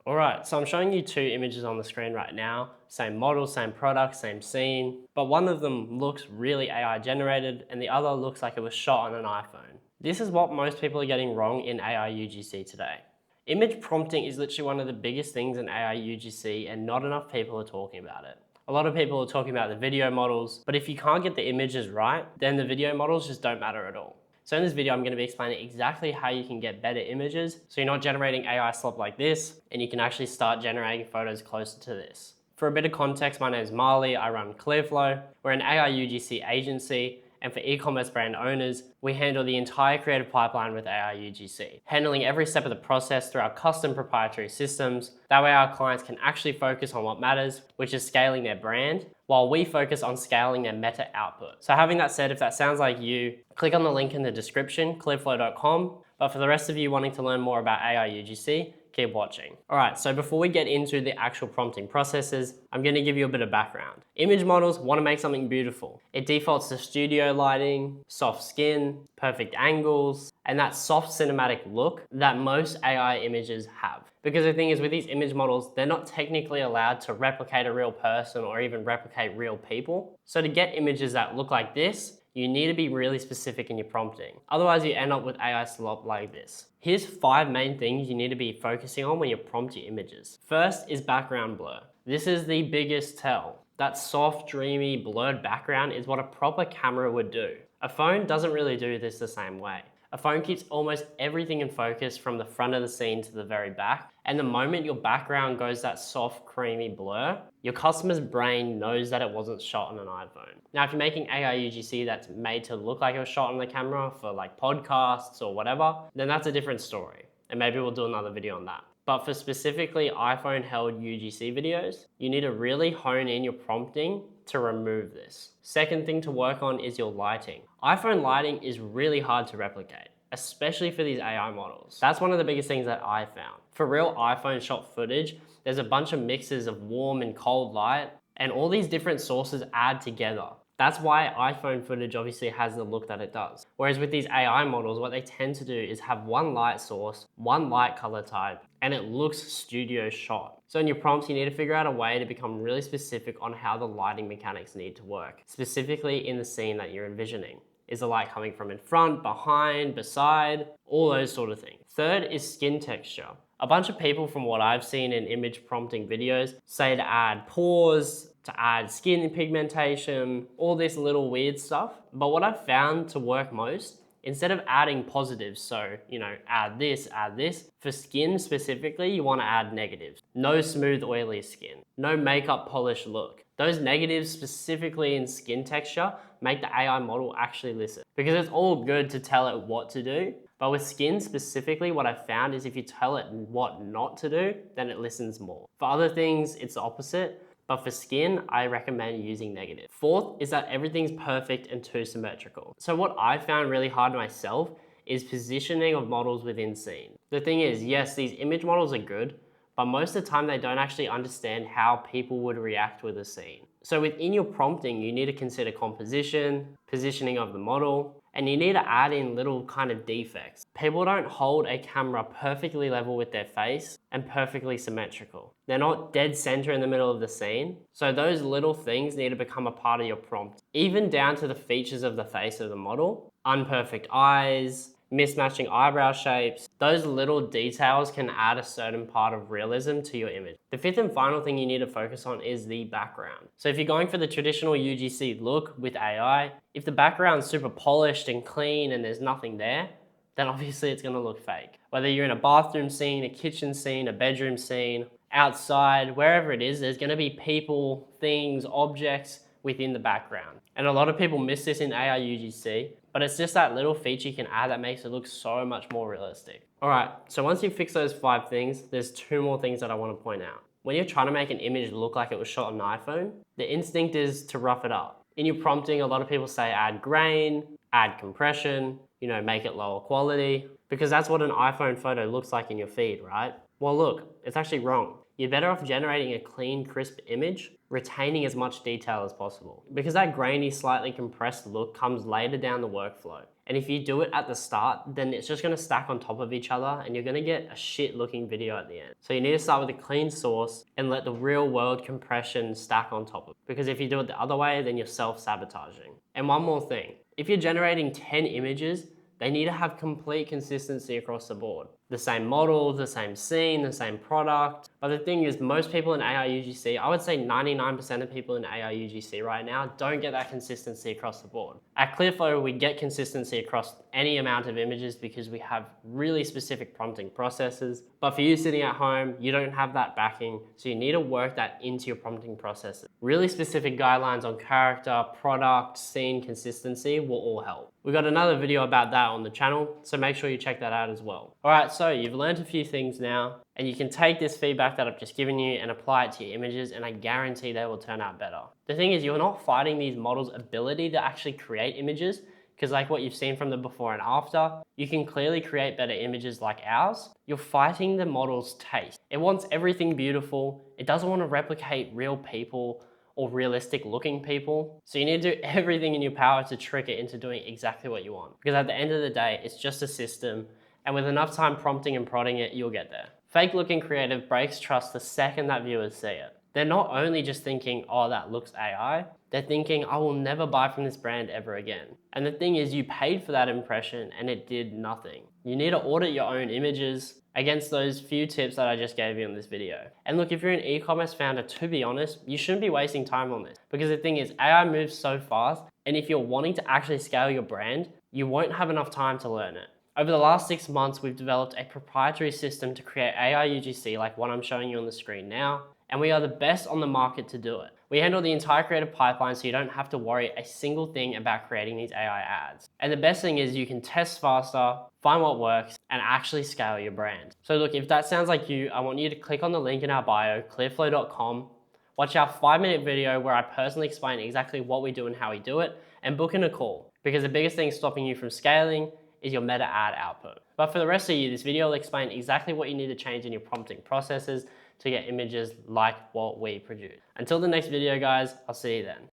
Alright, so I'm showing you two images on the screen right now. Same model, same product, same scene, but one of them looks really AI generated and the other looks like it was shot on an iPhone. This is what most people are getting wrong in AI UGC today. Image prompting is literally one of the biggest things in AI UGC and not enough people are talking about it. A lot of people are talking about the video models, but if you can't get the images right, then the video models just don't matter at all. So in this video, I'm going to be explaining exactly how you can get better images so you're not generating AI slop like this and you can actually start generating photos closer to this. For a bit of context, my name is Marley, I run Clearflow. We're an AI UGC agency, and for e-commerce brand owners, we handle the entire creative pipeline with AI UGC, handling every step of the process through our custom proprietary systems. That way our clients can actually focus on what matters, which is scaling their brand, while we focus on scaling their meta output. So having that said, if that sounds like you, click on the link in the description, clearflow.com. But for the rest of you wanting to learn more about AI UGC, keep watching. Alright, so before we get into the actual prompting processes, I'm going to give you a bit of background. Image models want to make something beautiful. It defaults to studio lighting, soft skin, perfect angles, and that soft cinematic look that most AI images have. Because the thing is, with these image models, they're not technically allowed to replicate a real person or even replicate real people. So to get images that look like this, you need to be really specific in your prompting. Otherwise, you end up with AI slop like this. Here's 5 main things you need to be focusing on when you prompt your images. First is background blur. This is the biggest tell. That soft, dreamy, blurred background is what a proper camera would do. A phone doesn't really do this the same way. A phone keeps almost everything in focus from the front of the scene to the very back. And the moment your background goes that soft, creamy blur, your customer's brain knows that it wasn't shot on an iPhone. Now, if you're making AI UGC that's made to look like it was shot on the camera for like podcasts or whatever, then that's a different story. And maybe we'll do another video on that. But for specifically iPhone held UGC videos, you need to really hone in your prompting to remove this. Second thing to work on is your lighting. iPhone lighting is really hard to replicate, especially for these AI models. That's one of the biggest things that I found. For real iPhone shot footage, there's a bunch of mixes of warm and cold light, and all these different sources add together. That's why iPhone footage obviously has the look that it does. Whereas with these AI models, what they tend to do is have one light source, one light color type, and it looks studio shot. So in your prompts, you need to figure out a way to become really specific on how the lighting mechanics need to work, specifically in the scene that you're envisioning. Is the light coming from in front, behind, beside, all those sort of things. Third is skin texture. A bunch of people from what I've seen in image prompting videos say to add pores, to add skin pigmentation, all this little weird stuff. But what I've found to work most, instead of adding positives, so, add this, for skin specifically, you want to add negatives. No smooth, oily skin. No makeup polished look. Those negatives specifically in skin texture make the AI model actually listen. Because it's all good to tell it what to do, but with skin specifically, what I've found is if you tell it what not to do, then it listens more. For other things, it's the opposite. But for skin, I recommend using negative. Fourth is that everything's perfect and too symmetrical. So what I found really hard myself is positioning of models within scene. The thing is, yes, these image models are good, but most of the time they don't actually understand how people would react with a scene. So within your prompting, you need to consider composition, positioning of the model, and you need to add in little kind of defects. People don't hold a camera perfectly level with their face and perfectly symmetrical. They're not dead center in the middle of the scene. So those little things need to become a part of your prompt, even down to the features of the face of the model. Unperfect eyes, mismatching eyebrow shapes, those little details can add a certain part of realism to your image. The fifth and final thing you need to focus on is the background. So if you're going for the traditional UGC look with AI, if the background's super polished and clean and there's nothing there, then obviously it's gonna look fake. Whether you're in a bathroom scene, a kitchen scene, a bedroom scene, outside, wherever it is, there's gonna be people, things, objects within the background. And a lot of people miss this in AI UGC, but it's just that little feature you can add that makes it look so much more realistic. All right, so once you fix those 5 things, there's 2 more things that I want to point out. When you're trying to make an image look like it was shot on an iPhone, the instinct is to rough it up. In your prompting, a lot of people say add grain, add compression, make it lower quality, because that's what an iPhone photo looks like in your feed, right? Well, look, it's actually wrong. You're better off generating a clean, crisp image, retaining as much detail as possible. Because that grainy, slightly compressed look comes later down the workflow. And if you do it at the start, then it's just gonna stack on top of each other and you're gonna get a shit looking video at the end. So you need to start with a clean source and let the real world compression stack on top of it. Because if you do it the other way, then you're self-sabotaging. And one more thing, if you're generating 10 images, they need to have complete consistency across the board. The same model, the same scene, the same product. But the thing is, most people in AI UGC, I would say 99% of people in AI UGC right now don't get that consistency across the board. At Clearflow, we get consistency across any amount of images because we have really specific prompting processes. But for you sitting at home, you don't have that backing, so you need to work that into your prompting processes. Really specific guidelines on character, product, scene, consistency will all help. We got another video about that on the channel, so make sure you check that out as well. All right, so you've learned a few things now, and you can take this feedback that I've just given you and apply it to your images, and I guarantee they will turn out better. The thing is, you're not fighting these models' ability to actually create images, because like what you've seen from the before and after, you can clearly create better images like ours. You're fighting the model's taste. It wants everything beautiful. It doesn't want to replicate real people or realistic looking people. So you need to do everything in your power to trick it into doing exactly what you want. Because at the end of the day, it's just a system, and with enough time prompting and prodding it, you'll get there. Fake looking creative breaks trust the second that viewers see it. They're not only just thinking, oh, that looks AI, they're thinking, I will never buy from this brand ever again. And the thing is, you paid for that impression and it did nothing. You need to audit your own images against those few tips that I just gave you in this video. And look, if you're an e-commerce founder, to be honest, you shouldn't be wasting time on this, because the thing is, AI moves so fast, and if you're wanting to actually scale your brand, you won't have enough time to learn it. Over the last 6 months, we've developed a proprietary system to create AI UGC like what I'm showing you on the screen now, and we are the best on the market to do it. We handle the entire creative pipeline so you don't have to worry a single thing about creating these AI ads. And the best thing is you can test faster, find what works, and actually scale your brand. So look, if that sounds like you, I want you to click on the link in our bio, clearflow.com, watch our 5-minute video where I personally explain exactly what we do and how we do it, and book in a call. Because the biggest thing stopping you from scaling is your meta ad output. But for the rest of you, this video will explain exactly what you need to change in your prompting processes to get images like what we produce. Until the next video, guys, I'll see you then.